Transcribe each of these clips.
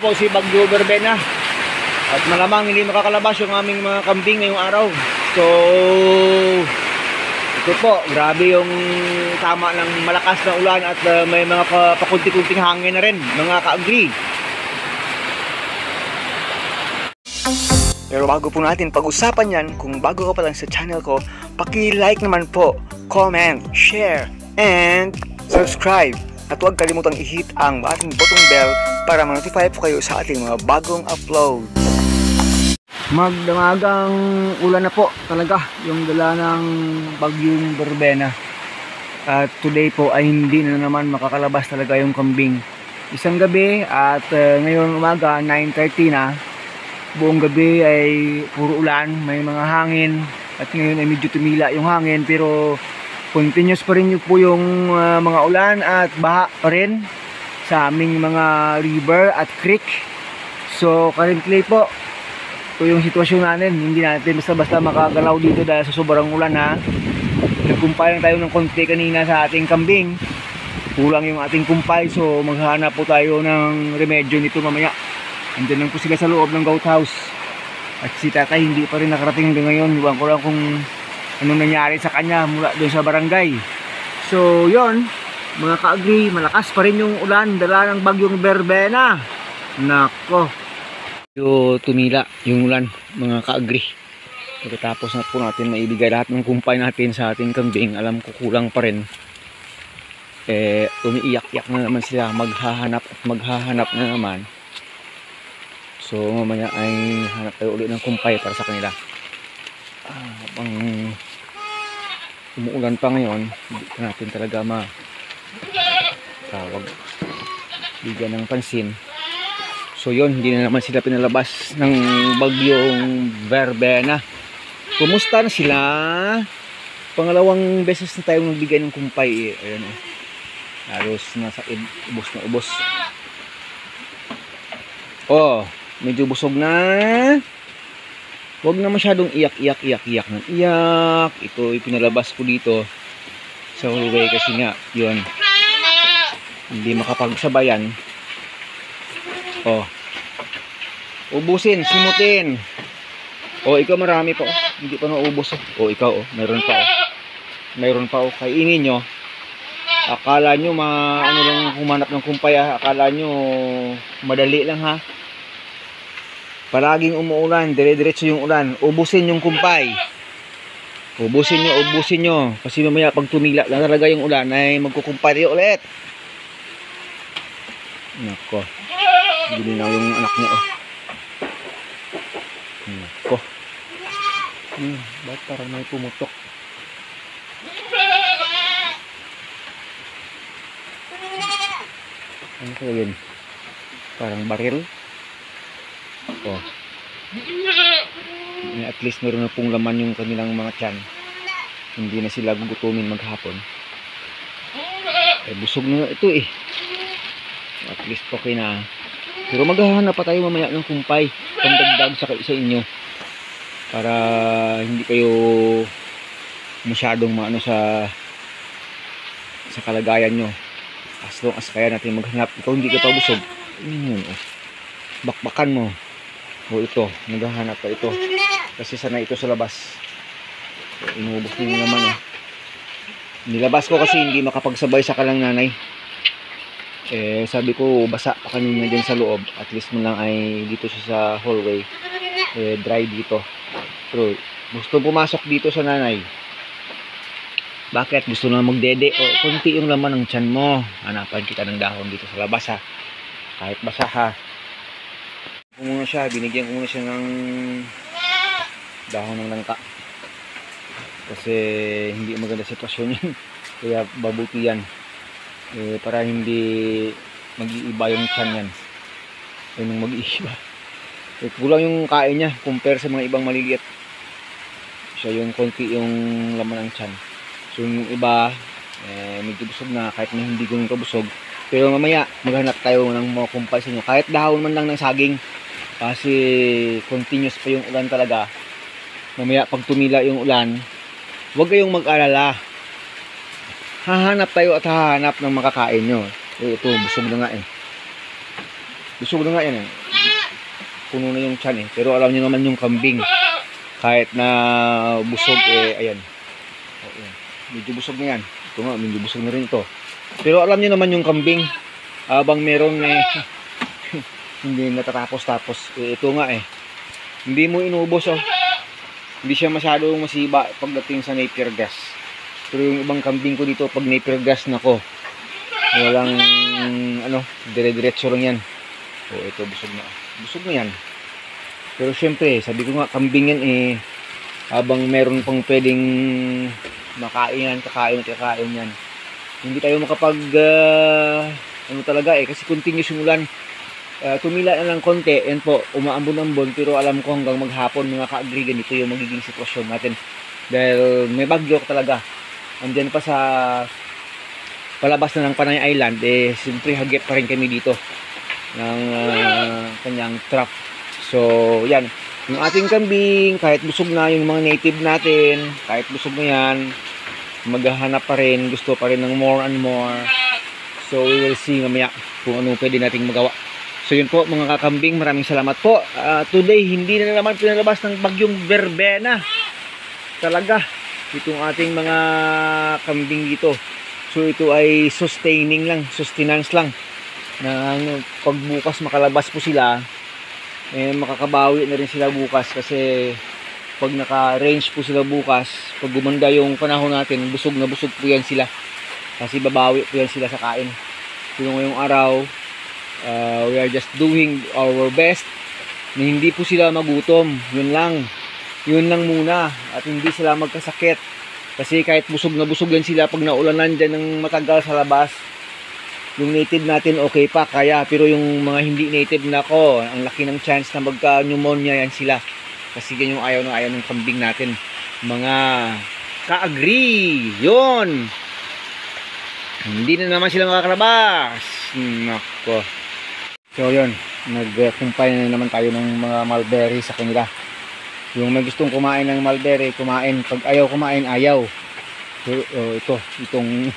Po si Bagyo Verbena at malamang hindi makakalabas yung aming mga kambing ngayong araw. So ito po, grabe yung tama ng malakas na ulan at may mga pakunti-kunting hangin na rin, mga ka-agree. Pero bago po natin pag-usapan yan, kung bago ka pa lang sa channel ko, paki-like naman po, comment, share, and subscribe. At huwag kalimutang i-hit ang ating button bell para ma-notify po kayo sa ating mga bagong upload. Magdamagang ulan na po talaga yung dala ng Bagyong Verbena. At today po ay hindi na naman makakalabas talaga yung kambing. Isang gabi at ngayon umaga 9:30 na. Buong gabi ay puro ulan, may mga hangin. At ngayon ay medyo tumila yung hangin pero continuous pa rin po yung mga ulan at baha pa rin sa aming mga river at creek. So currently po, ito yung sitwasyon natin. Hindi natin basta-basta makagalaw dito dahil sa sobrang ulan ha. Nagkumpay lang tayo ng konti kanina sa ating kambing. Kulang yung ating kumpay, so maghahanap po tayo ng remedyo nito mamaya. Andyan lang po sila sa loob ng goat house. At si tatay hindi pa rin nakarating hanggang ngayon. Iwan ko lang kung anong nangyari sa kanya mula doon sa barangay. So yon, mga ka-agree, malakas pa rin yung ulan dala ng Bagyong Verbena. Nako, yung tumila yung ulan, mga ka-agree. Pagkatapos na po natin maibigay lahat ng kumpay natin sa ating kambing, alam ko kulang pa rin. Umiiyak-iyak na naman sila, maghahanap at maghahanap na naman. So mamaya ay hanap tayo ulit ng kumpay para sa kanila. Habang umuulan pa ngayon, hindi pa natin talaga tawag bigyan ng pansin. So yun, hindi na naman sila pinalabas ng Bagyong Verbena. Kumusta na sila? Pangalawang beses na tayong nagbigay ng kumpay. Ayan o, halos nasa ubos na ubos. Oh, medyo busog na. Huwag na masyadong iyak ng iyak. Ito ipinalabas ko dito sa hallway kasi nga yun, hindi makapagsabayan. Oh, ubusin, simutin. Oh, ikaw marami pa oh. Hindi pa naubos oh. Oh, ikaw oh, mayroon pa oh. Mayroon pa oh, kainin nyo. Akala nyo ano lang humanap ng kumpay ha? Akala nyo madali lang ha? Palaging umuulan, dire-diretso yung ulan. Ubusin yung kumpay. Ubusin nyo. Kasi mamaya pag tumila na talaga yung ulan, ay magkukumpay tayo ulit. Nako. Gilinaw yung anak niya oh. Nako. Ba't parang may pumutok? Ano kaya yun? Parang baril? Oh. At least meron na pong laman yung kanilang mga tiyan. Hindi na sila gugutumin maghapon. Busog na ito eh. At least okay na. Pero maghahanap pa tayo mamaya ng kumpay pandagdag sa inyo. Para hindi kayo masyadong maano sa kalagayan nyo. As long as kaya natin maghanap. Ikaw hindi ka pa busog. Yun oh. Bakbakan mo. O ito, maghahanap pa ito. Kasi sanay ito sa labas. So, inubos din naman oh. Nilabas ko kasi hindi makapagsabay sa kalang nanay. Sabi ko basa pa kanina din sa loob. At least mo lang ay dito siya sa hallway. Dry dito. Pero gusto pumasok dito sa nanay. Bakit? Gusto na magdede. O kunti yung laman ng tiyan mo. Hanapan kita ng dahon dito sa labas ha. Kahit basa ha. Muna siya, binigyan ko muna siya ng dahon ng langka kasi hindi maganda sitwasyon yun. Kaya babuti yan para hindi mag-iiba yung tiyan yan. Yun yung mag-iiba. Kulang yung kain niya compare sa mga ibang maliliit. Siya yung konti yung laman ng tiyan. So yung iba medyo busog na kahit na hindi ganun kabusog. Pero mamaya maghanap tayo ng mga kumpay sa inyo. Kahit dahon man lang ng saging. Kasi continuous pa yung ulan talaga. Mamaya pag tumila yung ulan, huwag kayong mag-alala. Hahanap tayo at hahanap ng makakain nyo. Ito, busog na nga eh. Busog na nga yan eh. Puno na yung tiyan eh. Pero alam niyo naman yung kambing. Kahit na busog eh, ayan. O, ayan. Medyo busog na yan. Ito nga, medyo busog na rin ito. Pero alam niyo naman yung kambing. Habang meron eh, hindi natatapos-tapos. Eh, ito nga eh. Hindi mo inubos oh. Hindi siya masyadong masiba pagdating sa napier grass. Pero yung ibang kambing ko dito, pag napier grass na ko, walang ano, dire-diretso lang yan. O ito, busog na. Busog na yan. Pero syempre, sabi ko nga, kambing yan eh, habang meron pang pwedeng makain yan, kakain yan. Hindi tayo makapag, ano talaga eh, kasi continuous yung ulan. Tumila na lang konti, yan po, umaambon-ambon, pero alam ko hanggang maghapon mga ka-agree, ganito yung magiging sitwasyon natin. Dahil may bagyo talaga. Andyan pa sa palabas na ng Panay Island, eh, siyempre hagip pa rin kami dito ng kanyang trap. So, yan. Yung ating kambing, kahit busog na yung mga native natin, kahit busog na yan, maghahanap pa rin, gusto pa rin ng more and more. So, we will see mamaya kung ano pwede nating magawa. So yun po mga kakambing, maraming salamat po. Today hindi na naman pinalabas ng bagyong Verbena. Talaga, itong ating mga kambing dito. So ito ay sustaining lang, sustenance lang. Na pag bukas makalabas po sila, eh, makakabawi na rin sila bukas. Kasi pag naka-range po sila bukas, pag gumanda yung panahon natin, busog na busog po yan sila. Kasi babawi po yan sila sa kain. So ngayong araw, we are just doing our best na hindi po sila magutom. Yun lang muna, at hindi sila magkasakit, kasi kahit busog na busog yan sila pag naulanan dyan ng matagal sa labas. Yung native natin okay pa, kaya, pero yung mga hindi native nako, ang laki ng chance na magka pneumonia yan sila, kasi yan yung ayaw ng kambing natin mga ka-agree. Yun, hindi na naman sila makakalabas. Nako. So yun, nag-kumpay na naman tayo ng mga mulberry sa kanila. Yung may gustong kumain ng mulberry, kumain. Pag ayaw kumain, ayaw. So, itong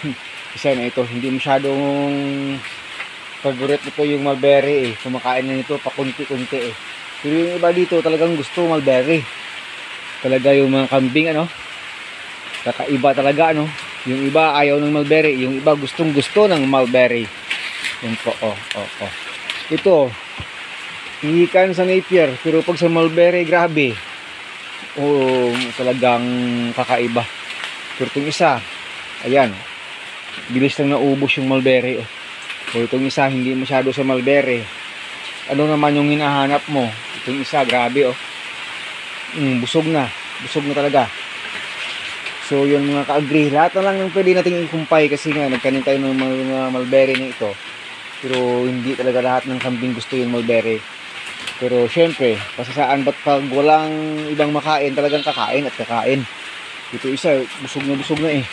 isa na ito, hindi masyadong favorite nito yung mulberry eh. Kumakain na nito pakunti-kunti eh. Pero yung iba dito talagang gusto mulberry. Talaga yung mga kambing ano, kakaiba talaga ano. Yung iba ayaw ng mulberry, yung iba gustong gusto ng mulberry. Yun po, oh. Ito, ikan sa napier, pero pag sa mulberry, grabe. Oh, talagang kakaiba. Pero itong isa, ayan, bilis lang naubos yung mulberry. O itong isa, hindi masyado sa mulberry. Ano naman yung hinahanap mo? Itong isa, grabe oh. Busog na talaga. So yun mga ka-agree, lahat na lang yung pwede natin ikumpay, kasi nga nagkanin tayo ng mga mulberry na ito. Pero hindi talaga lahat ng kambing gusto yung mulberry. Pero syempre, pasasaan ba't pag walang ibang makain, talagang kakain at kakain. Ito isa, busog na eh.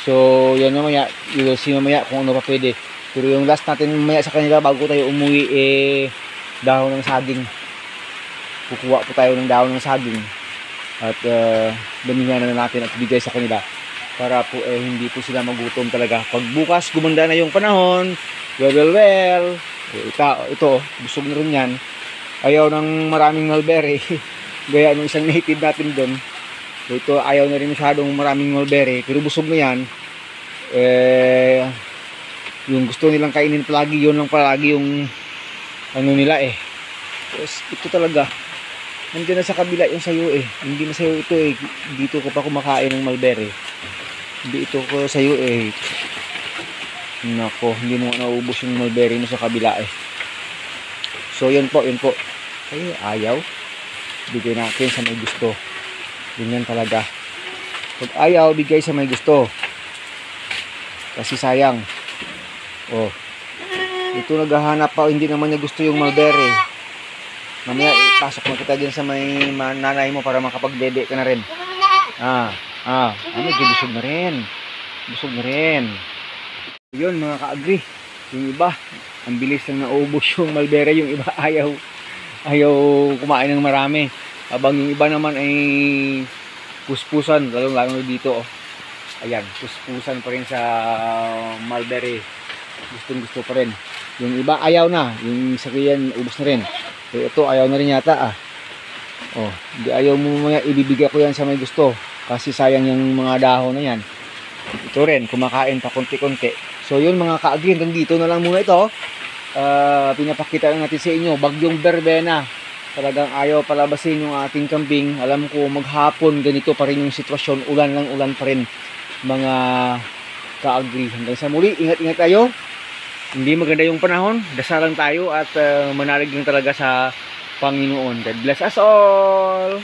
So yan mamaya, you will see mamaya kung ano pa pwede. Pero yung last natin mamaya sa kanila bago tayo umuwi eh, dahon ng saging. Kukuha po tayo ng dahon ng saging. At damihan na natin at bigay sa kanila. Para po eh hindi po sila magutom talaga. Pag bukas gumanda na yung panahon, well, ito, busog na rin yan. Ayaw ng maraming mulberry. Gaya ng isang native natin doon. Ito, ayaw na rin masyadong maraming mulberry. Pero busog na yan. Yung gusto nilang kainin palagi, yun lang palagi yung ano nila eh. Tapos, ito talaga. Nandiyan na sa kabila yung sayo eh. Hindi na sayo ito eh. Dito ko pa kumakain ng mulberry. Hindi ito ko sayo eh. Nako, hindi mo naubos yung mulberry mo sa kabila eh. So yun po. Ay, ayaw. Bigay natin sa may gusto. Ganyan talaga. Pag ayaw, bigay sa may gusto. Kasi sayang. Oh. Ito naghahanap pa, hindi naman niya gusto yung mulberry. Mamaya, pasok mo kita dyan sa may nanay mo para makapagdede ka na rin. Medyo busog na rin. Yun mga ka-agree, yung iba ang bilis lang naubos yung mulberry, yung iba ayaw kumain ng marami, habang yung iba naman ay puspusan, lalo dito oh. Ayan, puspusan pa rin sa mulberry, gusto pa rin. Yung iba ayaw na, yung sakyan ubos na rin. So ito ayaw na rin yata Oh, di ayaw mo mamaya ibibigay ko yan sa may gusto kasi sayang yung mga dahon na yan. Ito rin kumakain pa konti-konti. So yun mga ka-agri, hanggang dito na lang muna ito. Pinapakita lang natin sa inyo bagyong Berbena. Talagang ayaw palabasin yung ating kambing. Alam ko maghapon ganito pa rin yung sitwasyon, ulan lang ulan pa rin mga ka-agri. Hanggang sa muli, ingat-ingat tayo. Hindi maganda yung panahon, dasalan tayo at manalig lang talaga sa Panginoon. God bless us all!